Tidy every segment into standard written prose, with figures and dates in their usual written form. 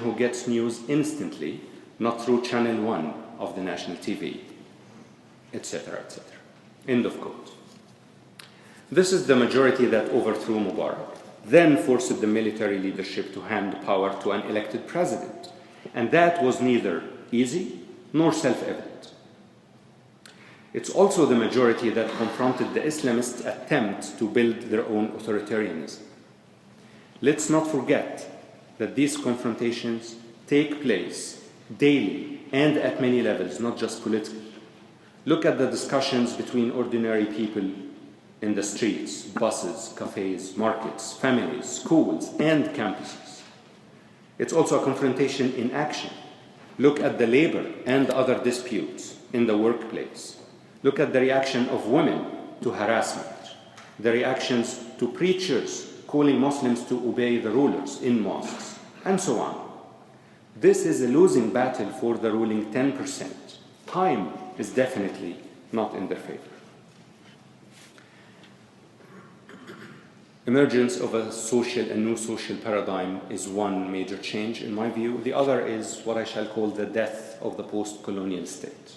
who gets news instantly, not through channel 1 of the national TV, etc., etc. End of quote. This is the majority that overthrew Mubarak, then forced the military leadership to hand power to an elected president. And that was neither easy nor self-evident. It's also the majority that confronted the Islamist attempt to build their own authoritarianism. Let's not forget that these confrontations take place daily and at many levels, not just political. Look at the discussions between ordinary people in the streets, buses, cafes, markets, families, schools, and campuses. It's also a confrontation in action. Look at the labor and other disputes in the workplace. Look at the reaction of women to harassment, the reactions to preachers calling Muslims to obey the rulers in mosques, and so on. This is a losing battle for the ruling 10%. Time is definitely not in their favor. Emergence of a social and new social paradigm is one major change in my view. The other is what I shall call the death of the post-colonial state.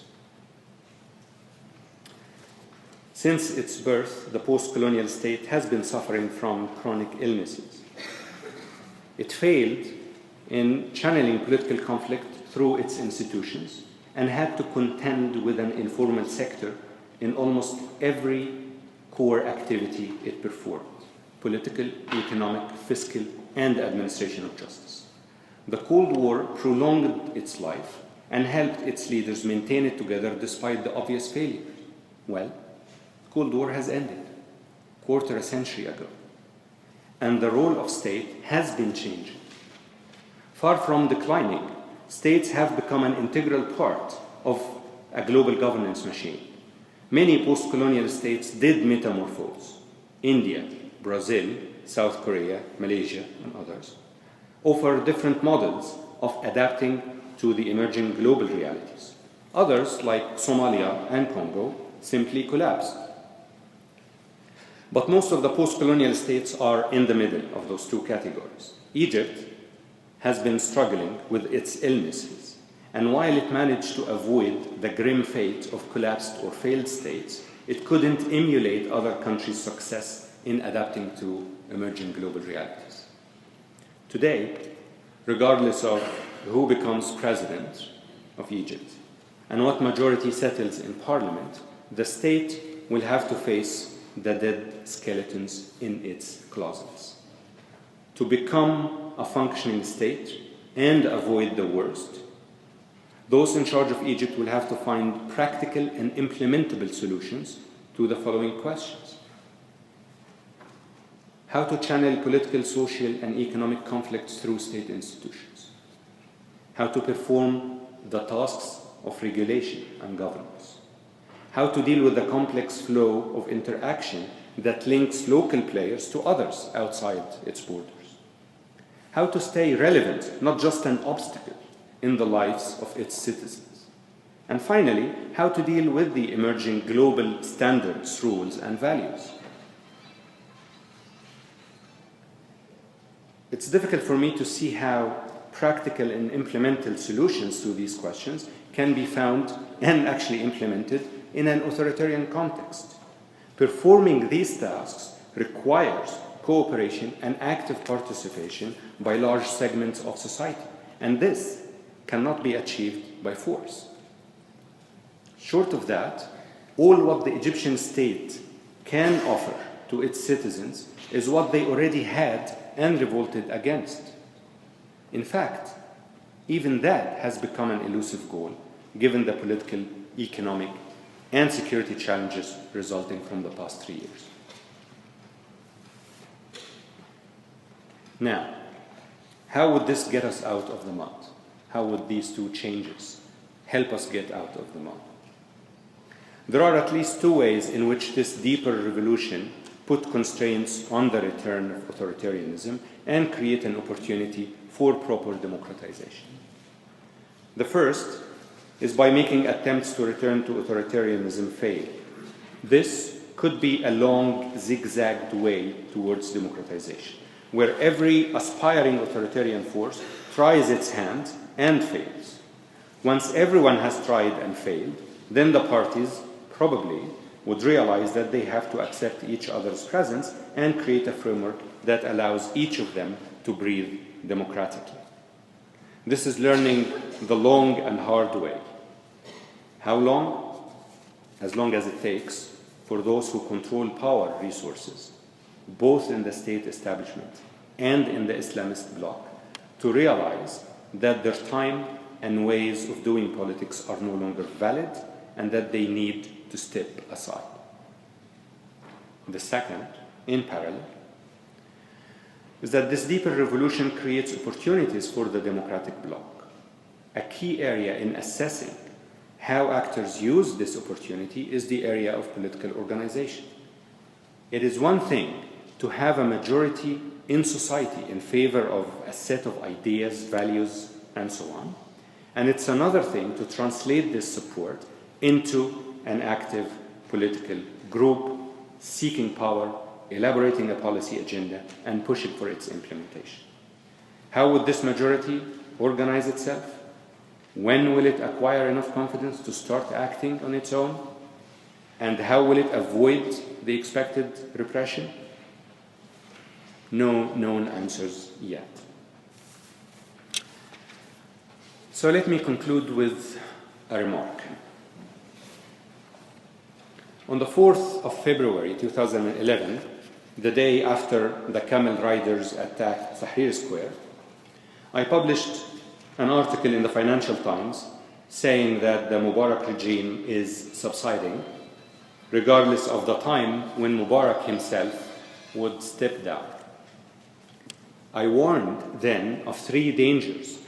Since its birth, the post-colonial state has been suffering from chronic illnesses. It failed in channeling political conflict through its institutions and had to contend with an informal sector in almost every core activity it performed: political, economic, fiscal, and administration of justice. The Cold War prolonged its life and helped its leaders maintain it together despite the obvious failures. Well, the Cold War has ended quarter a century ago, and the role of state has been changing. Far from declining, states have become an integral part of a global governance machine. Many post-colonial states did metamorphose. India, Brazil, South Korea, Malaysia, and others offer different models of adapting to the emerging global realities. Others, like Somalia and Congo, simply collapsed. But most of the post-colonial states are in the middle of those two categories. Egypt has been struggling with its illnesses, and while it managed to avoid the grim fate of collapsed or failed states, it couldn't emulate other countries' success in adapting to emerging global realities. Today, regardless of who becomes president of Egypt and what majority settles in parliament, the state will have to face the dead skeletons in its closets. To become a functioning state and avoid the worst, those in charge of Egypt will have to find practical and implementable solutions to the following questions. How to channel political, social, and economic conflicts through state institutions. How to perform the tasks of regulation and governance. How to deal with the complex flow of interaction that links local players to others outside its borders. How to stay relevant, not just an obstacle, in the lives of its citizens. And finally, how to deal with the emerging global standards, rules, and values. It's difficult for me to see how practical and implementable solutions to these questions can be found and actually implemented in an authoritarian context. Performing these tasks requires cooperation and active participation by large segments of society, and this cannot be achieved by force. Short of that, all what the Egyptian state can offer to its citizens is what they already had and revolted against. In fact, even that has become an elusive goal, given the political, economic, and security challenges resulting from the past 3 years. Now, how would this get us out of the mud? How would these two changes help us get out of the mud? There are at least two ways in which this deeper revolution put constraints on the return of authoritarianism and create an opportunity for proper democratization. The first is by making attempts to return to authoritarianism fail. This could be a long, zigzagged way towards democratization, where every aspiring authoritarian force tries its hand and fails. Once everyone has tried and failed, then the parties probably would realize that they have to accept each other's presence and create a framework that allows each of them to breathe democratically. This is learning the long and hard way. How long? As long as it takes for those who control power resources, both in the state establishment and in the Islamist bloc, to realize that their time and ways of doing politics are no longer valid and that they need to step aside. The second, in parallel, is that this deeper revolution creates opportunities for the democratic bloc. A key area in assessing how actors use this opportunity is the area of political organization. It is one thing to have a majority in society in favor of a set of ideas, values, and so on. And it's another thing to translate this support into an active political group seeking power, elaborating a policy agenda, and pushing for its implementation. How would this majority organize itself? When will it acquire enough confidence to start acting on its own? And how will it avoid the expected repression? No known answers yet. So let me conclude with a remark. On the 4th of February 2011, the day after the camel riders attacked Tahrir Square, I published an article in the Financial Times saying that the Mubarak regime is subsiding, regardless of the time when Mubarak himself would step down. I warned then of three dangers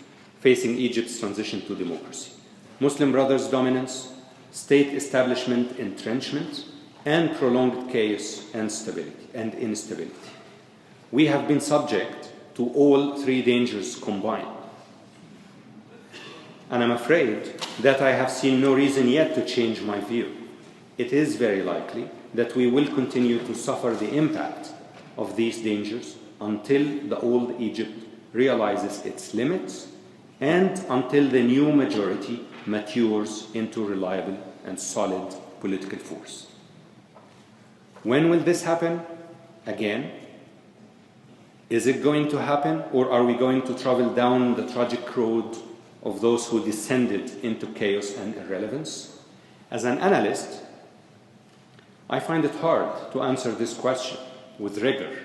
facing Egypt's transition to democracy: Muslim Brothers' dominance, state establishment entrenchment, and prolonged chaos and instability. We have been subject to all three dangers combined. And I'm afraid that I have seen no reason yet to change my view. It is very likely that we will continue to suffer the impact of these dangers until the old Egypt realizes its limits and until the new majority matures into reliable and solid political force. When will this happen? Again, is it going to happen, or are we going to travel down the tragic road of those who descended into chaos and irrelevance? As an analyst, I find it hard to answer this question with rigor.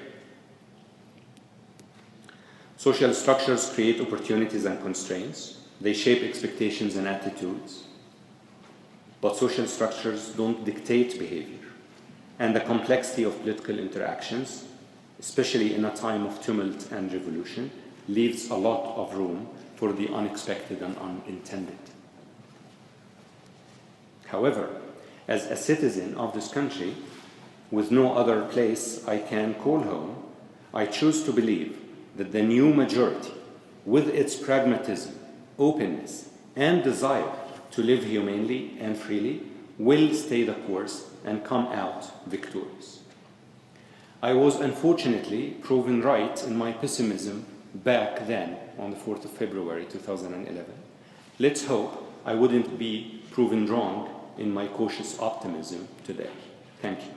Social structures create opportunities and constraints. They shape expectations and attitudes. But social structures don't dictate behavior. And the complexity of political interactions, especially in a time of tumult and revolution, leaves a lot of room for the unexpected and unintended. However, as a citizen of this country, with no other place I can call home, I choose to believe that the new majority, with its pragmatism, openness, and desire to live humanely and freely, will stay the course and come out victorious. I was unfortunately proven right in my pessimism back then on the 4th of February 2011. Let's hope I wouldn't be proven wrong in my cautious optimism today. Thank you.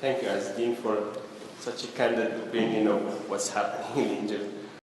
Thank you, Ezzedin, for such a candid opinion of what's happening in Egypt.